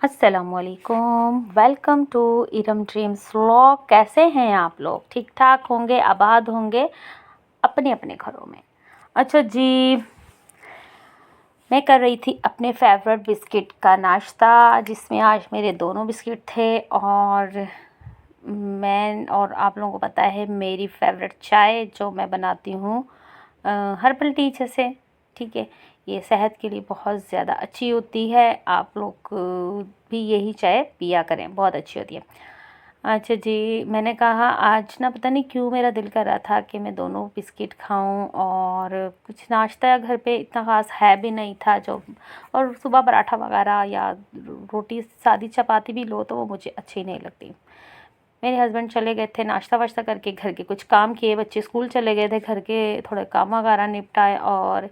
अस्सलामुअलैकुम, welcome to Iram dreams vlog. कैसे हैं आप लोग? ठीक ठाक होंगे, आबाद होंगे अपने अपने घरों में। अच्छा जी, मैं कर रही थी अपने फेवरेट बिस्किट का नाश्ता, जिसमें आज मेरे दोनों बिस्किट थे। और मैं और आप लोगों को पता है मेरी फेवरेट चाय जो मैं बनाती हूँ हर्बल टी जैसे, ठीक है। ये सेहत के लिए बहुत ज़्यादा अच्छी होती है। आप लोग भी यही चाय पिया करें, बहुत अच्छी होती है। अच्छा जी, मैंने कहा आज ना पता नहीं क्यों मेरा दिल कर रहा था कि मैं दोनों बिस्किट खाऊं, और कुछ नाश्ता घर पे इतना ख़ास है भी नहीं था जो। और सुबह पराठा वगैरह या रोटी सादी चपाती भी लो तो वो मुझे अच्छी नहीं लगती। मेरे हस्बैंड चले गए थे नाश्ता वाश्ता करके, घर के कुछ काम किए, बच्चे स्कूल चले गए थे, घर के थोड़े काम वगैरह निपटाए। और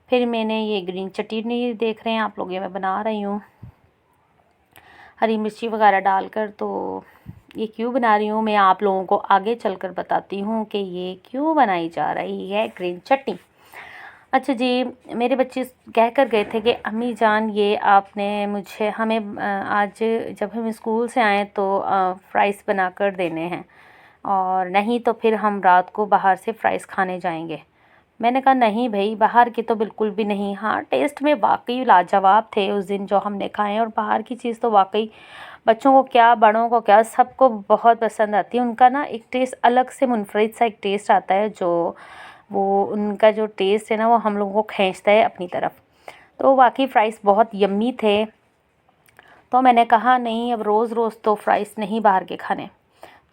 फिर मैंने ये ग्रीन चटनी देख रहे हैं आप लोग, ये मैं बना रही हूँ हरी मिर्ची वगैरह डालकर। तो ये क्यों बना रही हूँ मैं आप लोगों को आगे चलकर बताती हूँ कि ये क्यों बनाई जा रही है ग्रीन चटनी। अच्छा जी, मेरे बच्चे कह कर गए थे कि अम्मी जान ये आपने मुझे हमें आज जब हम स्कूल से आएँ तो फ़्राइज़ बना कर देने हैं, और नहीं तो फिर हम रात को बाहर से फ़्राइज़ खाने जाएंगे। मैंने कहा नहीं भाई, बाहर की तो बिल्कुल भी नहीं। हाँ, टेस्ट में वाकई लाजवाब थे उस दिन जो हमने खाए, और बाहर की चीज़ तो वाकई बच्चों को क्या बड़ों को क्या सबको बहुत पसंद आती है। उनका ना एक टेस्ट अलग से मुनफरिद सा एक टेस्ट आता है, जो वो उनका जो टेस्ट है ना वो हम लोगों को खींचता है अपनी तरफ। तो वाकई फ़्राइज़ बहुत यम्मी थे। तो मैंने कहा नहीं, अब रोज़ रोज़ तो फ़्राइज़ नहीं बाहर के खाने।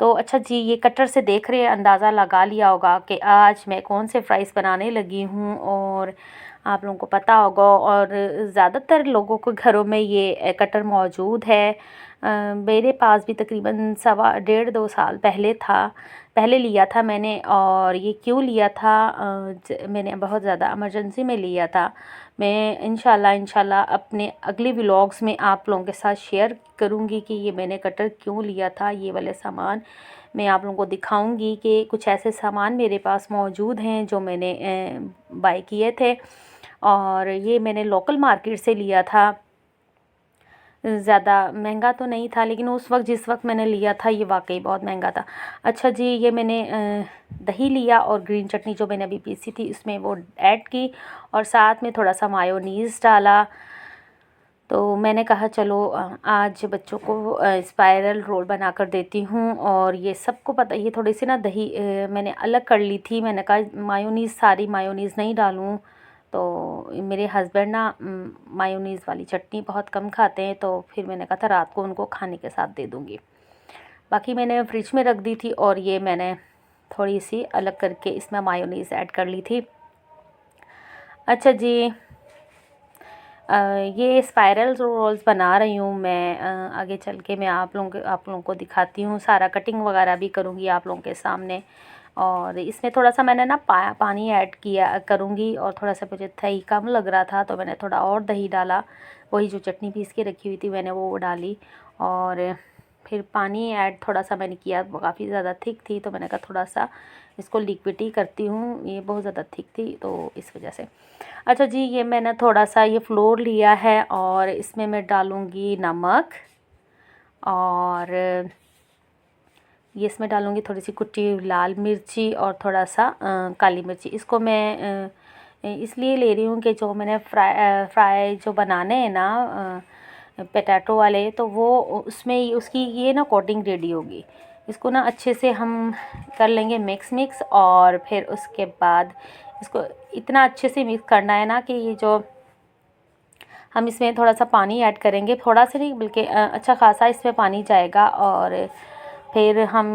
तो अच्छा जी, ये कटर से देख रहे हैं, अंदाज़ा लगा लिया होगा कि आज मैं कौन से फ़्राइज़ बनाने लगी हूँ। और आप लोगों को पता होगा, और ज़्यादातर लोगों के घरों में ये कटर मौजूद है। मेरे पास भी तकरीबन सवा डेढ़ 2 साल पहले लिया था मैंने। और ये क्यों लिया था, मैंने बहुत ज़्यादा इमरजेंसी में लिया था। मैं इंशाल्लाह अपने अगले व्लॉग्स में आप लोगों के साथ शेयर करूँगी कि ये मैंने कटर क्यों लिया था। ये वाले सामान मैं आप लोगों को दिखाऊंगी कि कुछ ऐसे सामान मेरे पास मौजूद हैं जो मैंने बाय किए थे। और ये मैंने लोकल मार्केट से लिया था, ज़्यादा महंगा तो नहीं था, लेकिन उस वक्त जिस वक्त मैंने लिया था ये वाकई बहुत महंगा था। अच्छा जी, ये मैंने दही लिया और ग्रीन चटनी जो मैंने अभी पीसी थी इसमें वो ऐड की, और साथ में थोड़ा सा मायोनीज़ डाला। तो मैंने कहा चलो आज बच्चों को स्पाइरल रोल बना कर देती हूँ। और ये सबको पता, ये थोड़ी सी ना दही मैंने अलग कर ली थी। मैंने कहा मायोनीज़ सारी मायोनीज़ नहीं डालूँ, तो मेरे हस्बैंड ना मायोनीज़ वाली चटनी बहुत कम खाते हैं, तो फिर मैंने कहा था रात को उनको खाने के साथ दे दूँगी। बाकी मैंने फ्रिज में रख दी थी, और ये मैंने थोड़ी सी अलग करके इसमें मायोनीज़ ऐड कर ली थी। अच्छा जी, ये स्पाइरल रोल्स बना रही हूँ मैं। आगे चल के मैं आप लोगों को दिखाती हूँ, सारा कटिंग वगैरह भी करूँगी आप लोगों के सामने। और इसमें थोड़ा सा मैंने ना पानी ऐड किया करूँगी, और थोड़ा सा मुझे दही कम लग रहा था तो मैंने थोड़ा और दही डाला। वही जो चटनी पीस के रखी हुई थी मैंने वो डाली, और फिर पानी ऐड थोड़ा सा मैंने किया। वो काफ़ी ज़्यादा थिक थी तो मैंने कहा थोड़ा सा इसको लिक्विड ही करती हूँ, ये बहुत ज़्यादा थिक थी तो इस वजह से। अच्छा जी, ये मैंने थोड़ा सा ये फ्लोर लिया है, और इसमें मैं डालूँगी नमक, और ये इसमें डालूँगी थोड़ी सी कुटी लाल मिर्ची और थोड़ा सा काली मिर्ची। इसको मैं इसलिए ले रही हूँ कि जो मैंने फ्राई जो बनाने हैं ना पोटैटो वाले, तो वो उसमें उसकी ये ना कोटिंग रेडी होगी। इसको ना अच्छे से हम कर लेंगे मिक्स, और फिर उसके बाद इसको इतना अच्छे से मिक्स करना है ना कि ये जो हम इसमें थोड़ा सा पानी ऐड करेंगे, थोड़ा सा नहीं बल्कि अच्छा खासा इसमें पानी जाएगा। और फिर हम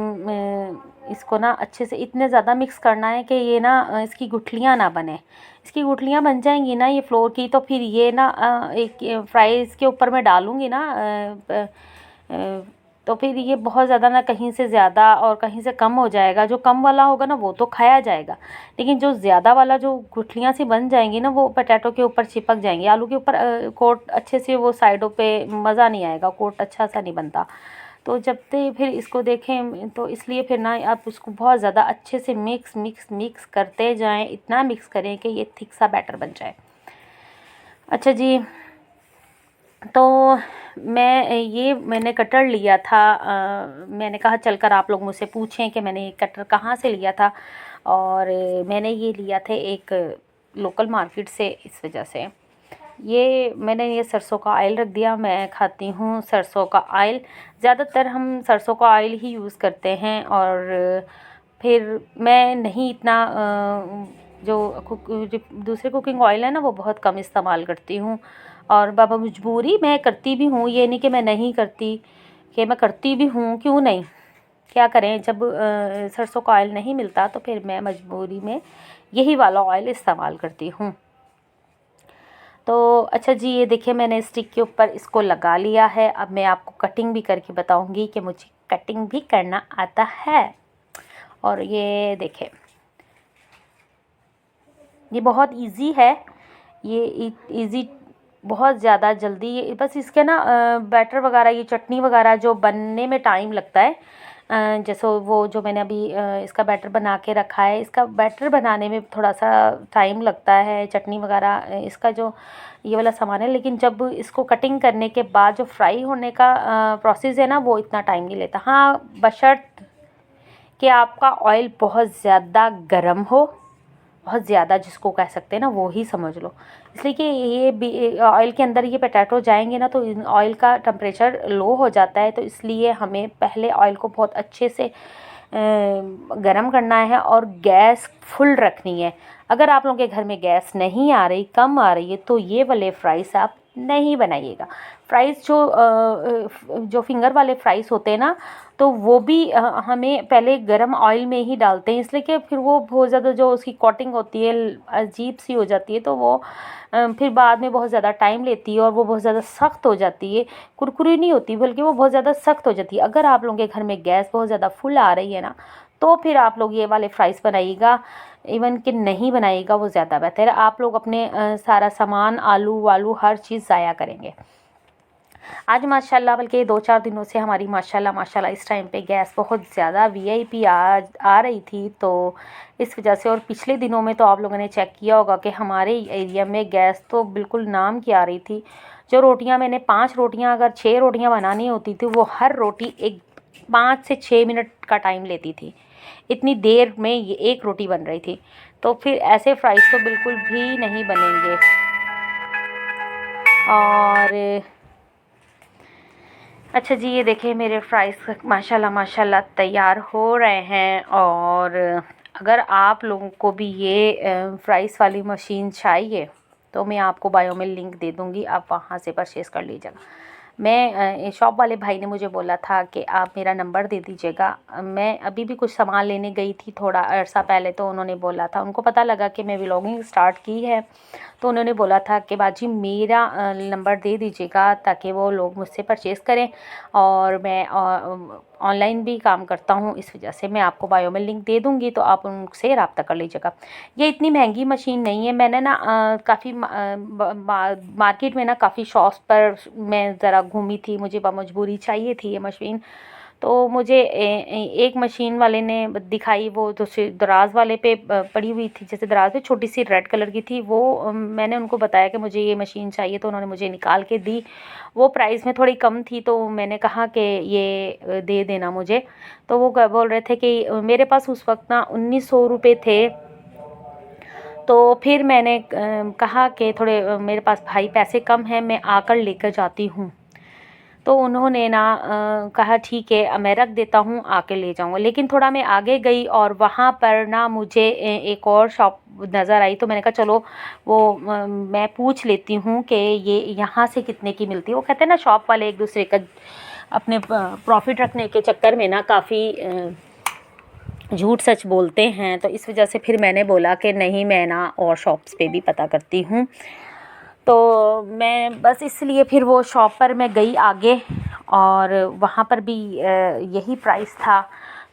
इसको ना अच्छे से इतने ज़्यादा मिक्स करना है कि ये ना इसकी गुठलियाँ ना बने। इसकी गुठलियाँ बन जाएंगी ना ये फ्लोर की, तो फिर ये ना एक फ्राई इसके ऊपर मैं डालूँगी ना तो फिर ये बहुत ज़्यादा ना कहीं से ज़्यादा और कहीं से कम हो जाएगा। जो कम वाला होगा ना वो तो खाया जाएगा, लेकिन जो ज़्यादा वाला जो गुठलियाँ सी बन जाएंगी ना वो पोटैटो के ऊपर चिपक जाएंगी, आलू के ऊपर कोट अच्छे से वो साइडों पे मज़ा नहीं आएगा, कोट अच्छा सा नहीं बनता। तो जब तक फिर इसको देखें तो इसलिए फिर ना आप उसको बहुत ज़्यादा अच्छे से मिक्स करते जाएं, इतना मिक्स करें कि ये थिक सा बैटर बन जाए। अच्छा जी, तो मैंने कटर लिया था। मैंने कहा चलकर आप लोग मुझसे पूछें कि मैंने ये कटर कहाँ से लिया था, और मैंने ये लिया था एक लोकल मार्केट से। इस वजह से मैंने सरसों का ऑयल रख दिया। मैं खाती हूँ सरसों का ऑयल, ज़्यादातर हम सरसों का ऑयल ही यूज़ करते हैं। और फिर मैं नहीं इतना जो दूसरे कुकिंग ऑयल है ना, वो बहुत कम इस्तेमाल करती हूँ। और बाबा मजबूरी मैं करती भी हूँ, ये नहीं कि मैं नहीं करती, कि मैं करती भी हूँ, क्यों नहीं, क्या करें। जब सरसों का ऑयल नहीं मिलता तो फिर मैं मजबूरी में यही वाला ऑयल इस्तेमाल करती हूँ। तो अच्छा जी, ये देखिए मैंने स्टिक के ऊपर इसको लगा लिया है। अब मैं आपको कटिंग भी करके बताऊंगी कि मुझे कटिंग भी करना आता है। और ये देखिए, ये बहुत इजी है, ये इजी, बहुत ज़्यादा जल्दी। बस इसके ना बैटर वगैरह, ये चटनी वगैरह जो बनने में टाइम लगता है, जैसे वो जो मैंने अभी इसका बैटर बना के रखा है, इसका बैटर बनाने में थोड़ा सा टाइम लगता है। चटनी वगैरह इसका जो ये वाला सामान है, लेकिन जब इसको कटिंग करने के बाद जो फ्राई होने का प्रोसेस है ना, वो इतना टाइम नहीं लेता। हाँ, बशर्ते कि आपका ऑयल बहुत ज़्यादा गर्म हो, बहुत ज़्यादा जिसको कह सकते हैं ना, वो ही समझ लो। इसलिए कि ये ऑयल के अंदर ये पोटैटो जाएंगे ना, तो ऑयल का टेम्परेचर लो हो जाता है। तो इसलिए हमें पहले ऑयल को बहुत अच्छे से गरम करना है और गैस फुल रखनी है। अगर आप लोगों के घर में गैस नहीं आ रही, कम आ रही है, तो ये वाले फ्राइज़ आप नहीं बनाइएगा। फ्राइज़ जो फिंगर वाले फ्राइज़ होते हैं ना, तो वो भी हमें पहले गरम ऑयल में ही डालते हैं, इसलिए कि फिर वो बहुत ज़्यादा जो उसकी कोटिंग होती है अजीब सी हो जाती है, तो वो फिर बाद में बहुत ज़्यादा टाइम लेती है और वो बहुत ज़्यादा सख्त हो जाती है, कुरकुरी नहीं होती, बल्कि वो बहुत ज़्यादा सख्त हो जाती है। अगर आप लोगों के घर में गैस बहुत ज़्यादा फुल आ रही है ना, तो फिर आप लोग ये वाले फ्राइज़ बनाइएगा। इवन कि नहीं बनाइएगा, वो ज़्यादा बेहतर है। आप लोग अपने सारा सामान, आलू वालू हर चीज़ ज़ाया करेंगे। आज माशाल्लाह, बल्कि 2-4 दिनों से हमारी माशाल्लाह इस टाइम पे गैस बहुत ज़्यादा वीआईपी आ रही थी, तो इस वजह से। और पिछले दिनों में तो आप लोगों ने चेक किया होगा कि हमारे एरिया में गैस तो बिल्कुल नाम की आ रही थी। जो रोटियां मैंने 5 रोटियां, अगर 6 रोटियां बनानी होती थी, वो हर रोटी 5 से 6 मिनट का टाइम लेती थी। इतनी देर में ये एक रोटी बन रही थी। तो फिर ऐसे फ्राइज़ तो बिल्कुल भी नहीं बनेंगे। और अच्छा जी, ये देखिए मेरे फ्राइज़ माशाल्लाह तैयार हो रहे हैं। और अगर आप लोगों को भी ये फ्राइज़ वाली मशीन चाहिए, तो मैं आपको बायो में लिंक दे दूँगी, आप वहाँ से परचेज़ कर लीजिएगा। मैं शॉप वाले भाई ने मुझे बोला था कि आप मेरा नंबर दे दीजिएगा। मैं अभी भी कुछ सामान लेने गई थी थोड़ा अर्सा पहले, तो उन्होंने बोला था, उनको पता लगा कि मैं व्लॉगिंग स्टार्ट की है, तो उन्होंने बोला था कि बाजी मेरा नंबर दे दीजिएगा ताकि वो लोग मुझसे परचेज़ करें। और मैं ऑनलाइन भी काम करता हूँ, इस वजह से मैं आपको बायो में लिंक दे दूँगी, तो आप उनसे रब्ता कर लीजिएगा। ये इतनी महंगी मशीन नहीं है। मैंने ना काफ़ी मार्केट में ना काफ़ी शॉप्स पर मैं ज़रा घूमी थी, मुझे बमजबूरी चाहिए थी ये मशीन। तो मुझे एक मशीन वाले ने दिखाई, वो दूसरे दराज वाले पे पड़ी हुई थी, जैसे दराज पे छोटी सी रेड कलर की थी। वो मैंने उनको बताया कि मुझे ये मशीन चाहिए, तो उन्होंने मुझे निकाल के दी। वो प्राइस में थोड़ी कम थी, तो मैंने कहा कि ये दे देना मुझे। तो वो बोल रहे थे कि मेरे पास उस वक्त ना 1900 रुपये थे। तो फिर मैंने कहा कि थोड़े मेरे पास भाई पैसे कम हैं, मैं आकर लेकर जाती हूँ। तो उन्होंने ना कहा ठीक है, मैं रख देता हूँ, आके ले जाऊँगा। लेकिन थोड़ा मैं आगे गई और वहाँ पर ना मुझे एक और शॉप नज़र आई, तो मैंने कहा चलो वो मैं पूछ लेती हूँ कि ये यहाँ से कितने की मिलती है। वो कहते हैं ना शॉप वाले एक दूसरे का अपने प्रॉफिट रखने के चक्कर में ना काफ़ी झूठ सच बोलते हैं। तो इस वजह से फिर मैंने बोला कि नहीं, मैं ना और शॉप्स पे भी पता करती हूँ। तो मैं बस इसलिए फिर वो शॉप पर मैं गई आगे, और वहाँ पर भी यही प्राइस था।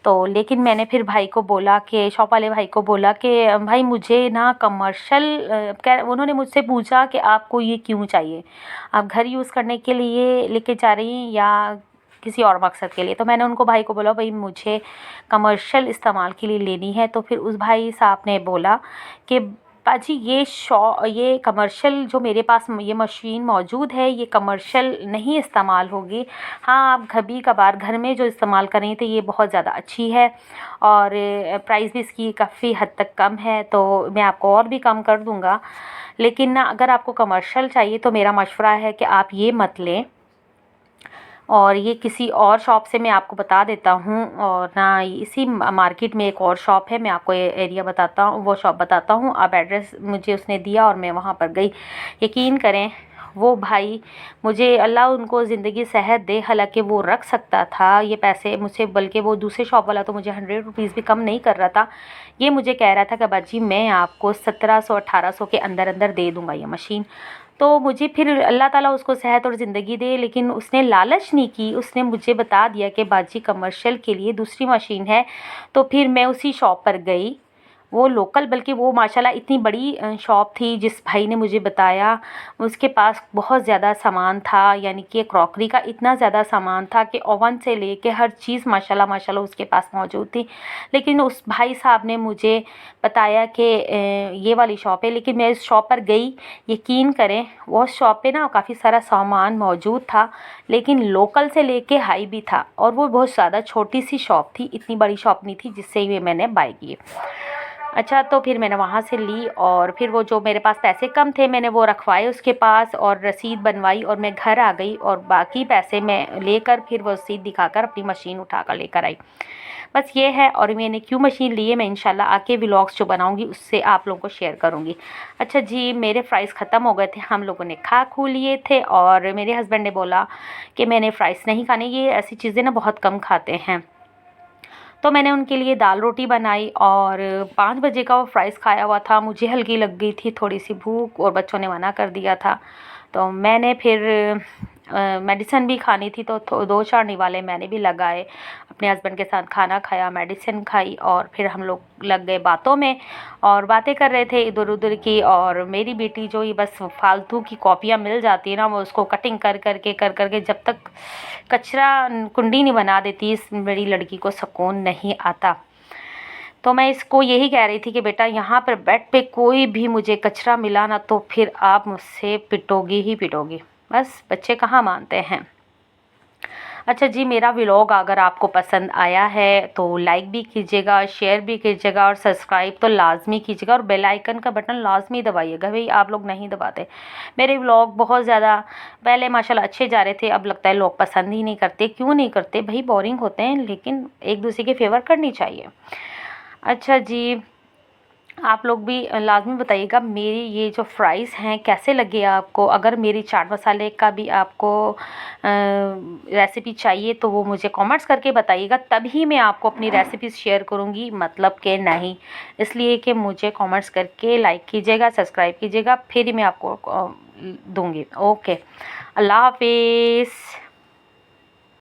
तो लेकिन मैंने फिर भाई को बोला कि शॉप वाले भाई को बोला कि भाई मुझे ना कमर्शियल, उन्होंने मुझसे पूछा कि आपको ये क्यों चाहिए, आप घर यूज़ करने के लिए लेके जा रही हैं या किसी और मकसद के लिए। तो मैंने उनको भाई को बोला भाई मुझे कमर्शियल इस्तेमाल के लिए लेनी है। तो फिर उस भाई साहब ने बोला कि पाजी ये कमर्शियल जो मेरे पास ये मशीन मौजूद है, ये कमर्शियल नहीं इस्तेमाल होगी। हाँ, आप कभी कभार घर में जो इस्तेमाल करें तो ये बहुत ज़्यादा अच्छी है और प्राइस भी इसकी काफ़ी हद तक कम है, तो मैं आपको और भी कम कर दूँगा। लेकिन ना अगर आपको कमर्शियल चाहिए तो मेरा मशवरा है कि आप ये मत लें, और ये किसी और शॉप से मैं आपको बता देता हूँ। और ना इसी मार्केट में एक और शॉप है, मैं आपको ये एरिया बताता हूँ, वो शॉप बताता हूँ। आप एड्रेस मुझे उसने दिया और मैं वहाँ पर गई। यकीन करें वो भाई, मुझे अल्लाह उनको ज़िंदगी सेहत दे, हालांकि वो रख सकता था ये पैसे मुझसे, बल्कि वो दूसरे शॉप वाला तो मुझे 100 रुपीज़ भी कम नहीं कर रहा था। ये मुझे कह रहा था कि बाजी मैं आपको 1700-1800 के अंदर अंदर दे दूँगा ये मशीन। तो मुझे फिर अल्लाह ताला उसको सेहत और ज़िंदगी दे, लेकिन उसने लालच नहीं की, उसने मुझे बता दिया कि बाजी कमर्शियल के लिए दूसरी मशीन है। तो फिर मैं उसी शॉप पर गई, वो लोकल, बल्कि वो माशाल्लाह इतनी बड़ी शॉप थी जिस भाई ने मुझे बताया। उसके पास बहुत ज़्यादा सामान था, यानी कि क्रॉकरी का इतना ज़्यादा सामान था कि ओवन से लेके हर चीज़ माशाल्लाह माशाल्लाह उसके पास मौजूद थी। लेकिन उस भाई साहब ने मुझे बताया कि ये वाली शॉप है, लेकिन मैं इस शॉप पर गई। यकीन करें वो शॉप पे ना काफ़ी सारा सामान मौजूद था, लेकिन लोकल से लेके हाई भी था, और वो बहुत ज़्यादा छोटी सी शॉप थी, इतनी बड़ी शॉप नहीं थी जिससे ये मैंने बाय की। अच्छा, तो फिर मैंने वहाँ से ली, और फिर वो जो मेरे पास पैसे कम थे मैंने वो रखवाए उसके पास और रसीद बनवाई, और मैं घर आ गई और बाकी पैसे मैं लेकर फिर वो रसीद दिखाकर अपनी मशीन उठा कर लेकर आई। बस ये है, और मैंने क्यों मशीन ली है मैं इंशाल्लाह आके व्लॉग्स जो बनाऊंगी उससे आप लोगों को शेयर करूंगी। अच्छा जी, मेरे फ्राइज़ ख़त्म हो गए थे, हम लोगों ने खा खू लिए थे, और मेरे हस्बैंड ने बोला कि मैंने फ़्राइज़ नहीं खाने, ये ऐसी चीज़ें ना बहुत कम खाते हैं। तो मैंने उनके लिए दाल रोटी बनाई, और 5 बजे का वो फ्राइज़ खाया हुआ था, मुझे हल्की लग गई थी थोड़ी सी भूख, और बच्चों ने मना कर दिया था। तो मैंने फिर मेडिसिन भी खानी थी, तो 2-4 निवाले मैंने भी लगाए, अपने हस्बैंड के साथ खाना खाया, मेडिसिन खाई, और फिर हम लोग लग गए बातों में और बातें कर रहे थे इधर उधर की। और मेरी बेटी जो ये बस फालतू की कॉपियाँ मिल जाती है ना, वो उसको कटिंग कर करके जब तक कचरा कुंडी नहीं बना देती, इस बड़ी लड़की को सुकून नहीं आता। तो मैं इसको यही कह रही थी कि बेटा यहाँ पर बेड पे कोई भी मुझे कचरा मिला ना, तो फिर आप मुझसे पिटोगी ही पिटोगी। बस बच्चे कहाँ मानते हैं। अच्छा जी, मेरा व्लॉग अगर आपको पसंद आया है तो लाइक भी कीजिएगा, शेयर भी कीजिएगा, और सब्सक्राइब तो लाज़मी कीजिएगा, और बेल आइकन का बटन लाज़मी दबाइएगा भाई, आप लोग नहीं दबाते। मेरे व्लॉग बहुत ज़्यादा पहले माशाल्लाह अच्छे जा रहे थे, अब लगता है लोग पसंद ही नहीं करते। क्यों नहीं करते भाई, बोरिंग होते हैं, लेकिन एक दूसरे के फेवर करनी चाहिए। अच्छा जी, आप लोग भी लाज़मी बताइएगा मेरी ये जो फ्राइज़ हैं कैसे लगे आपको। अगर मेरी चाट मसाले का भी आपको रेसिपी चाहिए तो वो मुझे कमेंट्स करके बताइएगा, तभी मैं आपको अपनी रेसिपीज़ शेयर करूँगी, मतलब कि नहीं। इसलिए कि मुझे कमेंट्स करके लाइक कीजिएगा, सब्सक्राइब कीजिएगा, फिर ही मैं आपको दूँगी। ओके, अल्लाह हाफिज़।